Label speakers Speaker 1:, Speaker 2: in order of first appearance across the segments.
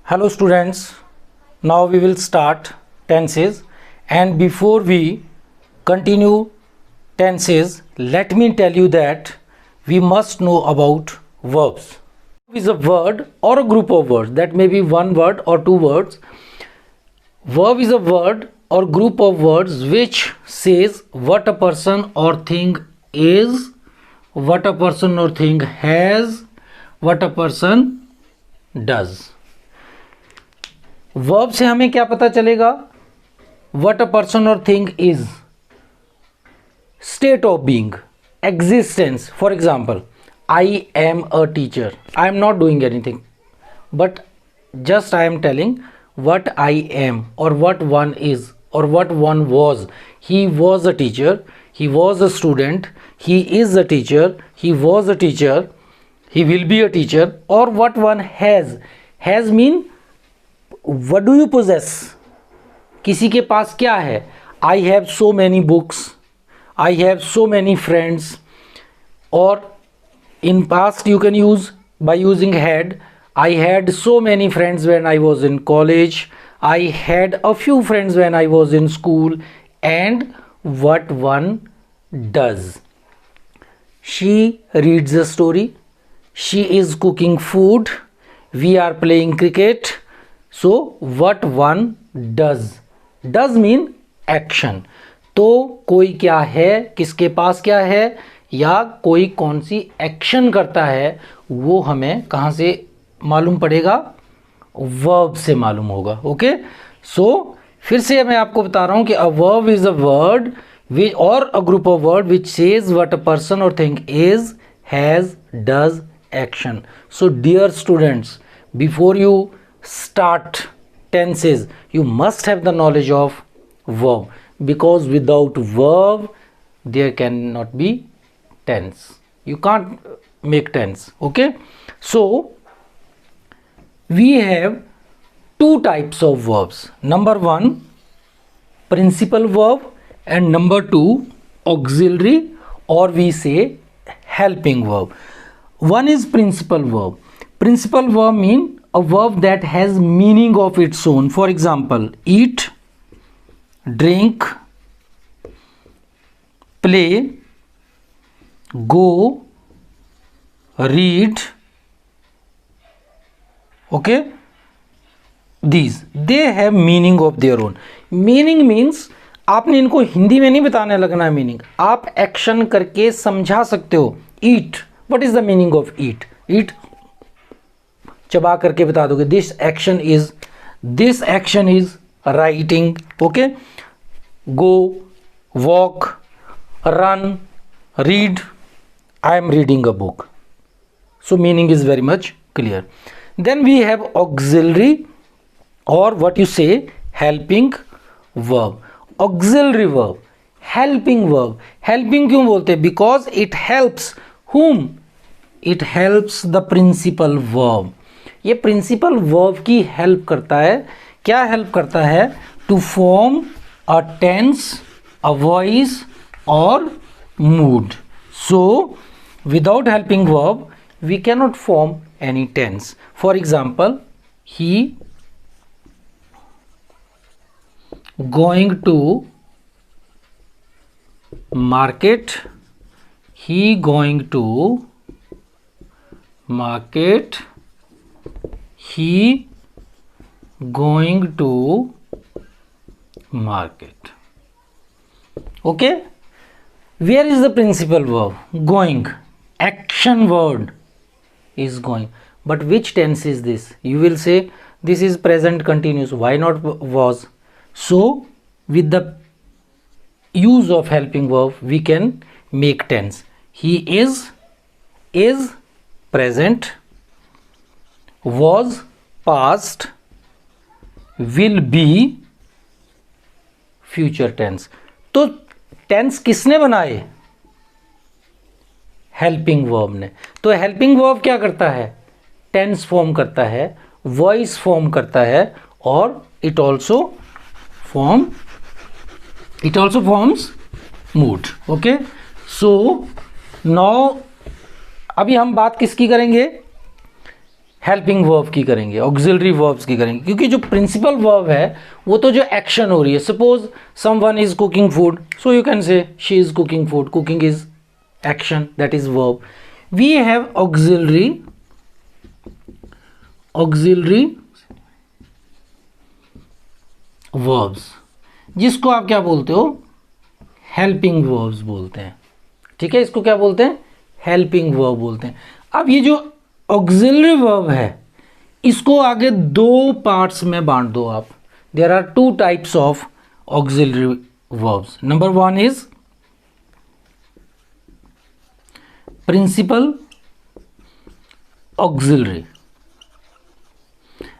Speaker 1: Hello students, now we will start tenses, and before we continue tenses, let me tell you that we must know about verbs. Verb is a word or a group of words, that may be one word or two words. Verb is a word or group of words which says what a person or thing is, what a person or thing has, what a person does. Verb से हमें क्या पता चलेगा? What a person or thing is, state of being, existence. For example, I am a teacher. I am not doing anything, but just I am telling what I am or what one is or what one was. He was a teacher, he was a student, he is a teacher, he was a teacher, he will be a teacher. Or what one has mean what do you possess, किसी के पास क्या है. I have so many books, I have so many friends. Or in past you can use by using had. I had so many friends when I was in college, I had a few friends when I was in school. And what one does, she reads a story, she is cooking food, we are playing cricket. So what one does mean action. तो कोई क्या है, किसके पास क्या है, या कोई कौन सी एक्शन करता है, वो हमें कहाँ से मालूम पड़ेगा? वर्ब से मालूम होगा. ओके, सो फिर से मैं आपको बता रहा हूँ कि a verb is a word और a group of word which says what a person और thing is, has, does, action. So dear students, before you start tenses you must have the knowledge of verb, because without verb there cannot be tense. You can't make tense. Okay, so we have two types of verbs. Number one, principal verb, and number two, auxiliary, or we say helping verb. One is principal verb. Principal verb mean a verb that has meaning of its own. For example, eat, drink, play, go, read. Okay, these they have meaning of their own. Meaning means आपने इनको हिंदी में नहीं बताने लगना है meaning, आप action करके समझा सकते हो. Eat, what is the meaning of eat? Eat चबा करके बता दोगे. This action is writing. Okay, go, walk, run, read. I am reading a book. So meaning is very much clear. Then we have auxiliary और what you say helping verb. Auxiliary verb, helping verb. Helping क्यों बोलते हैं? Because it helps whom? It helps the principal verb. ये principal verb की help करता है. क्या help करता है? To form a tense, a voice और mood. So without helping verb we cannot form any tense. For example, he going to market, he going to market, he going to market. Okay, where is the principal verb? Going. Action word is going. But which tense is this? You will say this is present continuous. Why not was? So with the use of helping verb we can make tense. He is present, was past, will be future tense. तो tense किसने बनाए? Helping verb ने. तो helping verb क्या करता है? Tense form करता है, वॉइस फॉर्म करता है, और it also forms mood. Okay, so now अभी हम बात किसकी करेंगे? हेल्पिंग वर्ब की करेंगे, ऑक्सिलरी वर्ब्स की करेंगे, क्योंकि जो प्रिंसिपल वर्ब है वो तो जो एक्शन हो रही है, suppose someone is cooking food, so you can say she is cooking food, cooking is action, that is verb. We have auxiliary verbs, जिसको आप क्या बोलते हो, हेल्पिंग वर्ब्स बोलते हैं. ठीक है, इसको क्या बोलते हैं, हेल्पिंग वर्ब बोलते हैं. अब ये जो ऑक्सिलरी वर्ब है इसको आगे दो पार्ट्स में बांट दो आप. There are two types of auxiliary verbs. Number one is principal auxiliary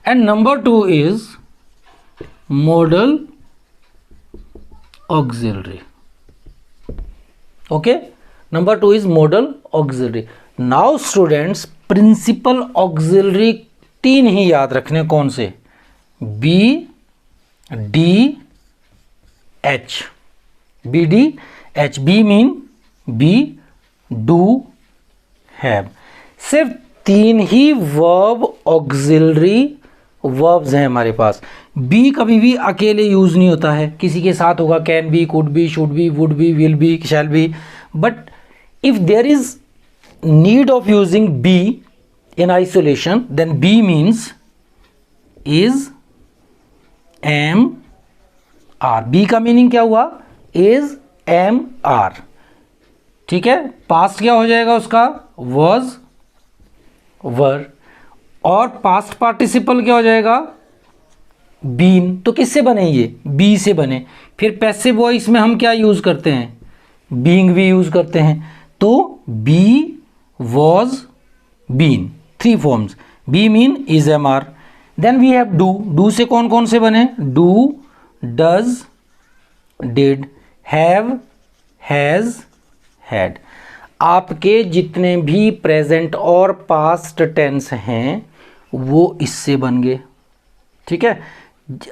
Speaker 1: and number two is modal auxiliary. okay, number 2 is modal auxiliary. now students, principal auxiliary तीन ही याद रखने, कौन से, B D H. B D H. B mean be, do, have. सिर्फ तीन ही verb auxiliary verbs हैं हमारे पास. B कभी भी अकेले यूज नहीं होता है, किसी के साथ होगा, can be, could be, should be, would be, will be, shall be. But if there is need of using be in isolation, then be means is, am, are. Be का मीनिंग क्या हुआ, इज, एम, आर. ठीक है, past क्या हो जाएगा उसका, वॉज, वर. और पास्ट पार्टिसिपल क्या हो जाएगा, बीन. तो किससे बने ये, बी से बने. फिर पैसिव वॉइस में हम क्या यूज करते हैं, बीइंग भी यूज करते हैं. तो be, was, been, three forms. Be mean is, am, are. Then we have do. Do से कौन कौन से बने, do, does, did, have, has, had. आपके जितने भी प्रेजेंट और पास्ट टेंस हैं वो इससे बन गए. ठीक है,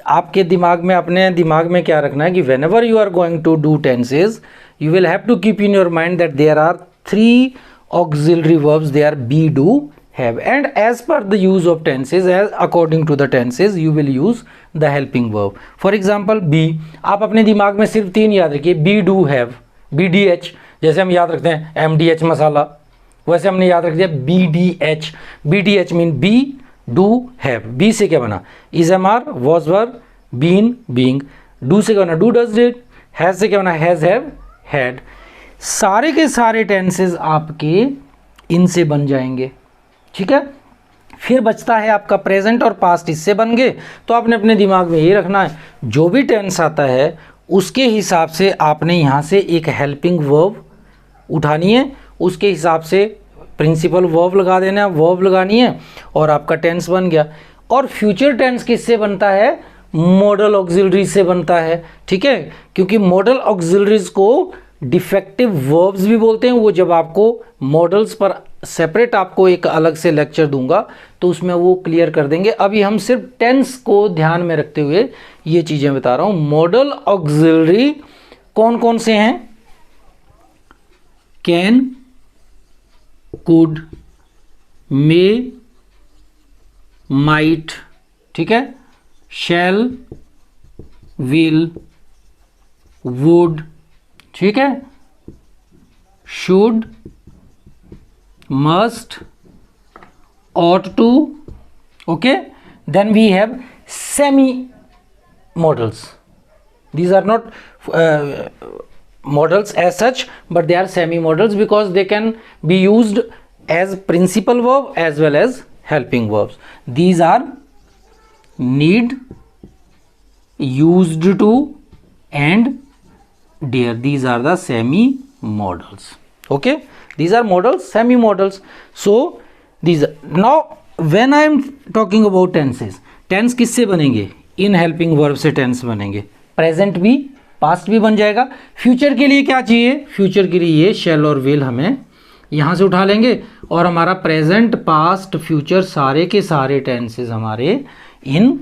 Speaker 1: आपके दिमाग में, अपने दिमाग में क्या रखना है कि whenever you are going to do tenses, you will have to keep in your mind that there are three auxiliary verbs. They are be, do, have, and as per the use of tenses, as according to the tenses you will use the helping verb. For example be, आप अपने दिमाग में सिर्फ तीन याद रखिए, be, do, have. B, D, H, जैसे हम याद रखते हैं एम, डी, एच मसाला, वैसे हमने याद रख दिया B, D, H. B, D, H mean be, do, have. Be से क्या बना, is, am, are, was, were, been, being. Do से क्या बना, डू, डज, डिड. हैज से क्या बना, हैज, हैव, हैड. सारे के सारे टेंसेज आपके इनसे बन जाएंगे. ठीक है, फिर बचता है आपका प्रेजेंट और पास्ट, इससे बन गए. तो आपने अपने दिमाग में ये रखना है, जो भी टेंस आता है उसके हिसाब से आपने यहाँ से एक हेल्पिंग वर्ब उठानी है, उसके हिसाब से प्रिंसिपल वर्ब लगा देना है, वर्ब लगानी है और आपका टेंस बन गया. और फ्यूचर टेंस किससे बनता है, मॉडल ऑक्सिलरी से बनता है. ठीक है, क्योंकि मॉडल ऑक्सिलरीज को डिफेक्टिव वर्ब्स भी बोलते हैं. वो जब आपको मॉडल्स पर सेपरेट आपको एक अलग से लेक्चर दूंगा तो उसमें वो क्लियर कर देंगे. अभी हम सिर्फ टेंस को ध्यान में रखते हुए ये चीज़ें बता रहा हूँ. मॉडल ऑक्सिलरी कौन कौन से हैं, कैन, कुड, मे, माइट. ठीक है, शैल, विल, वुड. ठीक है, should, must, ought to. Okay, then we have semi modals. These are not modals as such, but they are semi modals because they can be used as principal verb as well as helping verbs. These are need, used to and dare. These are the semi modals. Okay, these are modals, semi modals. So these are, now when I am talking about tenses, tense किससे बनेंगे, in helping verb से tense बनेंगे. Present भी, past भी बन जाएगा. Future के लिए क्या चाहिए, फ्यूचर के लिए ये शैल और विल हमें यहाँ से उठा लेंगे और हमारा प्रेजेंट, पास्ट, फ्यूचर सारे के सारे टेंसेस हमारे इन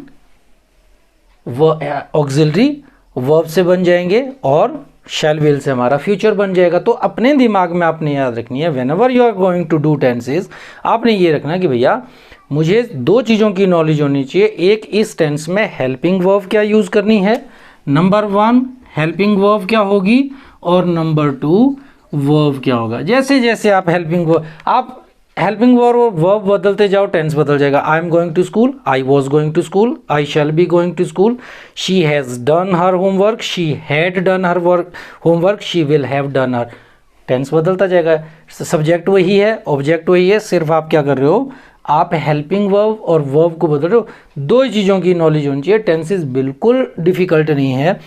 Speaker 1: ऑक्सिलरी वर्ब से बन जाएंगे और शैल विल से हमारा फ्यूचर बन जाएगा। तो अपने दिमाग में आपने याद रखनी है, whenever you are going to do tenses, आपने ये रखना कि भैया मुझे दो चीज़ों की नॉलेज होनी चाहिए। एक, इस टेंस में हेल्पिंग वर्ब क्या यूज़ करनी है, नंबर 1 हेल्पिंग वर्ब क्या होगी, और नंबर 2 वर्ब क्या होगा। जैसे जैसे आप हेल्पिंग वर्ब बदलते जाओ, टेंस बदल जाएगा। I am going to school, I was going to school, I shall be going to school, she has done her homework, she had done her homework, she will have done her. Tense बदलता जाएगा, subject वही है, object वही है, सिर्फ आप क्या कर रहे हो, आप हेल्पिंग वर्ब और वर्ब को बदल रहे हो। दो चीज़ों की नॉलेज होनी चाहिए। टेंसेस बिल्कुल डिफ़िकल्ट नहीं है।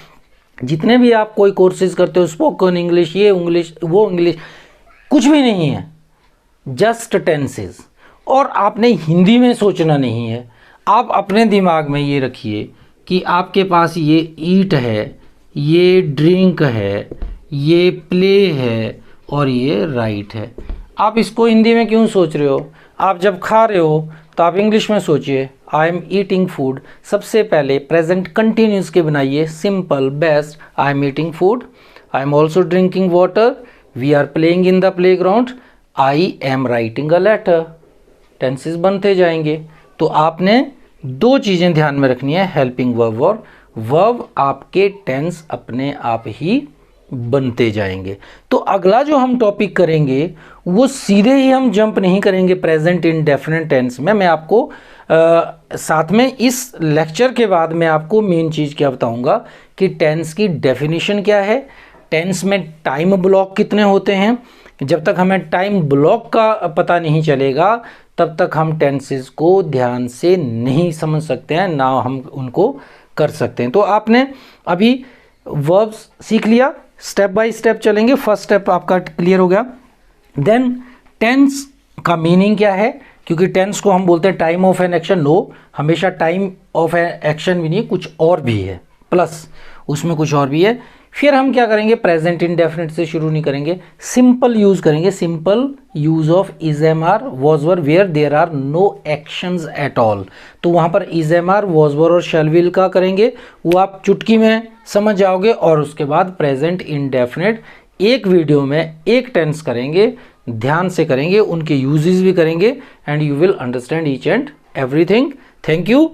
Speaker 1: जितने भी आप कोई कोर्सेज करते हो, स्पोकन इंग्लिश, ये इंग्लिश वो इंग्लिश, कुछ भी नहीं है, जस्ट टेंसेस। और आपने हिंदी में सोचना नहीं है। आप अपने दिमाग में ये रखिए कि आपके पास ये ईट है, ये ड्रिंक है, ये प्ले है और ये राइट है। आप इसको हिंदी में क्यों सोच रहे हो? आप जब खा रहे हो तो आप इंग्लिश में सोचिए, आई एम ईटिंग फूड। सबसे पहले प्रेजेंट कंटिन्यूस के बनाइए, simple best, I am eating food, I am also drinking water, we are playing in the play ground, I am writing a letter. Tenses बनते जाएंगे। तो आपने दो चीज़ें ध्यान में रखनी है, हेल्पिंग वर्ब और वर्ब, आपके टेंस अपने आप ही बनते जाएंगे। तो अगला जो हम टॉपिक करेंगे वो सीधे ही हम जंप नहीं करेंगे प्रेजेंट इंडेफिनिट टेंस में। मैं आपको साथ में इस लेक्चर के बाद मैं आपको मेन चीज़ क्या बताऊंगा कि टेंस की डेफिनेशन क्या है, टेंस में टाइम ब्लॉक कितने होते हैं। जब तक हमें टाइम ब्लॉक का पता नहीं चलेगा तब तक हम टेंसेस को ध्यान से नहीं समझ सकते हैं, ना हम उनको कर सकते हैं। तो आपने अभी वर्ब्स सीख लिया, स्टेप बाय स्टेप चलेंगे। फर्स्ट स्टेप आपका क्लियर हो गया। देन टेंस का मीनिंग क्या है, क्योंकि टेंस को हम बोलते हैं time of an action. No, हमेशा टाइम ऑफ एन एक्शन भी नहीं, कुछ और भी है, प्लस उसमें कुछ और भी है। फिर हम क्या करेंगे, प्रेजेंट इंडेफिनिट से शुरू नहीं करेंगे, सिंपल यूज करेंगे, simple use of is am are was were where there are no actions at all. तो वहाँ पर is am are was were और शैल विल का करेंगे, वो आप चुटकी में समझ जाओगे। और उसके बाद प्रेजेंट इंडेफिनिट एक वीडियो में एक टेंस करेंगे, ध्यान से करेंगे, उनके यूजेस भी करेंगे, and you will understand each and everything. Thank you.